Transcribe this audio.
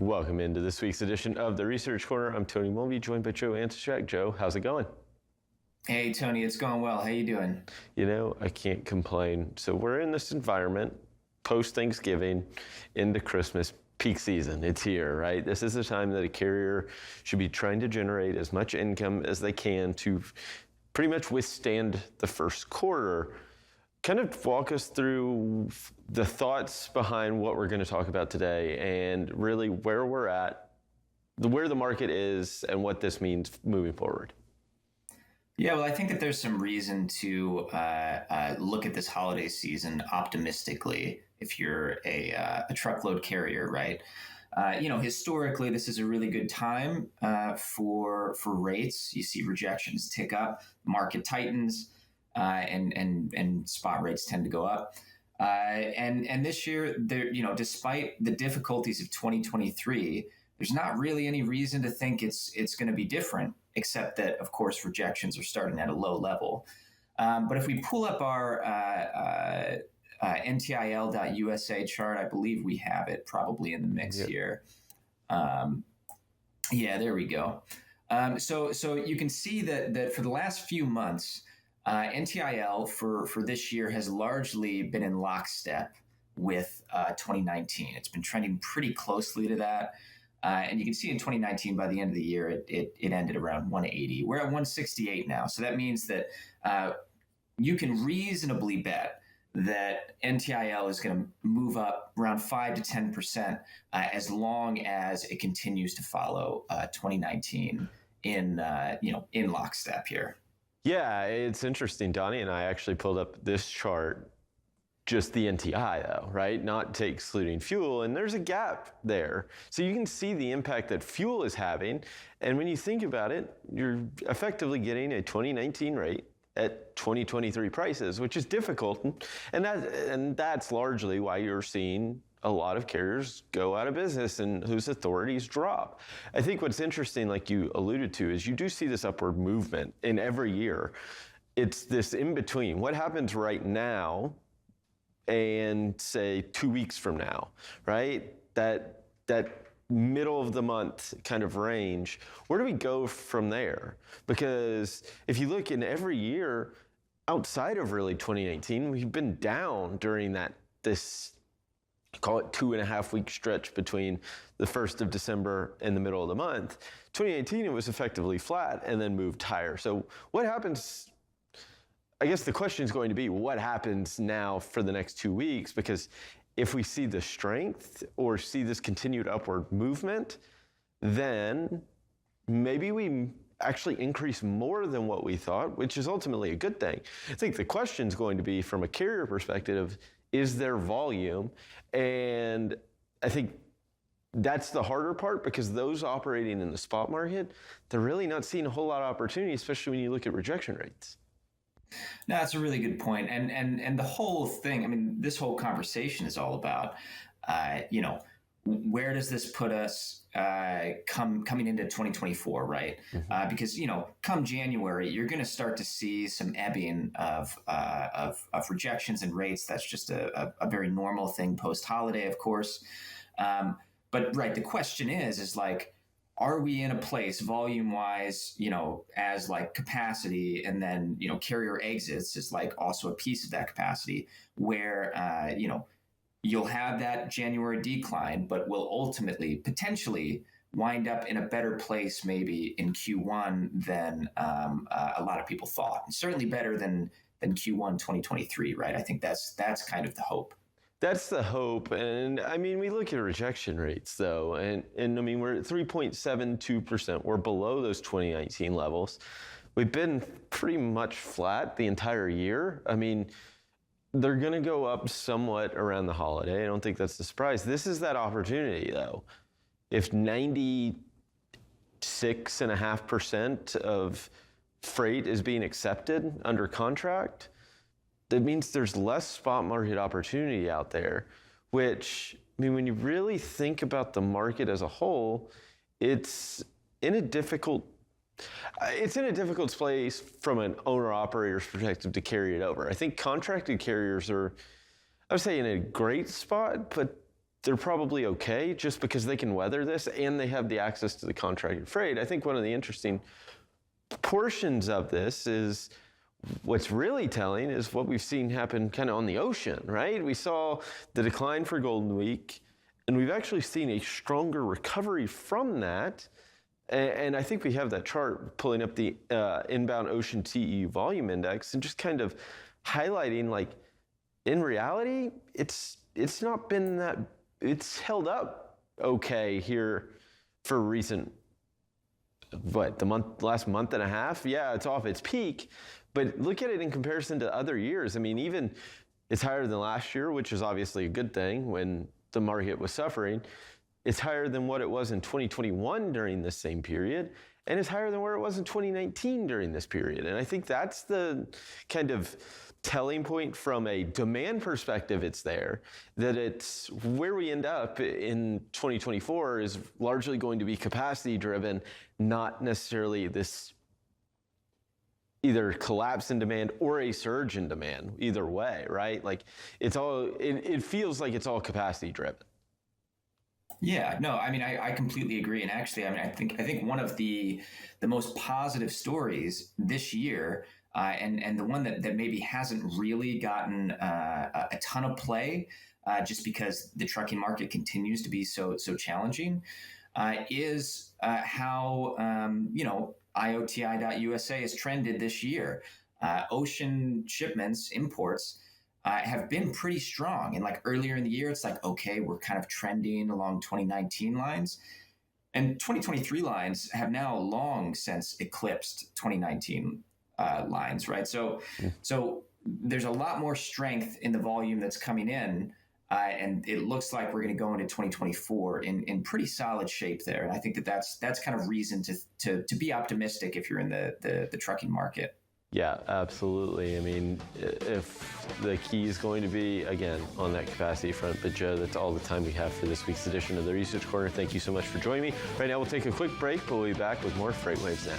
Welcome into this week's edition of the Research Corner. I'm Tony Mulvey, joined by Joe Antoshak. Joe, how's it going? Hey, Tony, it's going well. How you doing? You know, I can't complain. So we're in this environment, post-Thanksgiving, into Christmas, peak season. It's here, right? This is the time that a carrier should be trying to generate as much income as they can to pretty much withstand the first quarter. Kind of walk us through the thoughts behind what we're going to talk about today and really where we're at, where the market is, and what this means moving forward. Yeah, well, I think that there's some reason to look at this holiday season optimistically if you're a truckload carrier, right? Historically, this is a really good time for rates. You see rejections tick up, market tightens, and spot rates tend to go up. And this year, despite the difficulties of 2023, there's not really any reason to think it's going to be different, except that, of course, rejections are starting at a low level. But if we pull up our NTIL.USA chart, I believe we have it probably in the mix here. Yeah, there we go. So you can see that for the last few months, NTIL for this year has largely been in lockstep with 2019. It's been trending pretty closely to that. And you can see in 2019, by the end of the year, it ended around 180. We're at 168 now. So that means that you can reasonably bet that NTIL is going to move up around 5 to 10% as long as it continues to follow 2019 in lockstep here. Yeah, it's interesting. Donnie and I actually pulled up this chart, just the NTI though, right? Not to excluding fuel, and there's a gap there. So you can see the impact that fuel is having, and when you think about it, you're effectively getting a 2019 rate at 2023 prices, which is difficult, and that's largely why you're seeing a lot of carriers go out of business and whose authorities drop. I think what's interesting, like you alluded to, is you do see this upward movement in every year. It's this in between. What happens right now and say 2 weeks from now, right? That middle of the month kind of range, where do we go from there? Because if you look in every year outside of really 2019, we've been down during this, call it 2.5 week stretch between the 1st of December and the middle of the month. 2018, it was effectively flat and then moved higher. So what happens? I guess the question is going to be, what happens now for the next 2 weeks? Because if we see the strength or see this continued upward movement, then maybe we actually increase more than what we thought, which is ultimately a good thing. I think the question is going to be, from a carrier perspective, is there volume? And I think that's the harder part, because those operating in the spot market, they're really not seeing a whole lot of opportunity, especially when you look at rejection rates. No, that's a really good point. And the whole thing, I mean, this whole conversation is all about, where does this put us coming into 2024, right? Mm-hmm. Because, come January, you're going to start to see some ebbing of rejections and rates. That's just a very normal thing post-holiday, of course. But right, the question is like, are we in a place volume-wise, as like capacity, and then, carrier exits is like also a piece of that capacity where, you'll have that January decline, but will ultimately potentially wind up in a better place maybe in Q1 than a lot of people thought, and certainly better than Q1 2023, right? I think that's kind of the hope. That's the hope. And I mean, we look at rejection rates though, and I mean, we're at 3.72%. We're below those 2019 levels. We've been pretty much flat the entire year. I mean, they're going to go up somewhat around the holiday. I don't think that's a surprise. This is that opportunity though. If 96.5% of freight is being accepted under contract, that means there's less spot market opportunity out there, which, I mean, when you really think about the market as a whole, it's in a difficult place from an owner-operator's perspective to carry it over. I think contracted carriers are, I would say, in a great spot, but they're probably okay just because they can weather this and they have the access to the contracted freight. I think one of the interesting portions of this is what's really telling is what we've seen happen kind of on the ocean, right? We saw the decline for Golden Week, and we've actually seen a stronger recovery from that. And I think we have that chart pulling up the inbound ocean TEU volume index and just kind of highlighting, like, in reality, it's not been that, it's held up okay here for recent, last month and a half? Yeah, it's off its peak, but look at it in comparison to other years. I mean, even it's higher than last year, which is obviously a good thing when the market was suffering. It's higher than what it was in 2021 during this same period, and it's higher than where it was in 2019 during this period. And I think that's the kind of telling point from a demand perspective. It's there, that it's where we end up in 2024 is largely going to be capacity driven, not necessarily this either collapse in demand or a surge in demand, either way, right? Like it feels like it's all capacity driven. Yeah, no, I mean, I completely agree. And actually, I mean, I think one of the most positive stories this year, and the one that maybe hasn't really gotten a ton of play, just because the trucking market continues to be so challenging, is how IOTI.USA has trended this year. Ocean shipments, imports, have been pretty strong. And like earlier in the year, it's like, okay, we're kind of trending along 2019 lines. And 2023 lines have now long since eclipsed 2019 lines, right? So there's a lot more strength in the volume that's coming in. And it looks like we're going to go into 2024 in pretty solid shape there. And I think that's kind of reason to be optimistic if you're in the trucking market. Yeah, absolutely. I mean, if the key is going to be, again, on that capacity front. But Joe, that's all the time we have for this week's edition of the Research Corner. Thank you so much for joining me. Right now, we'll take a quick break, but we'll be back with more Freight Waves Now.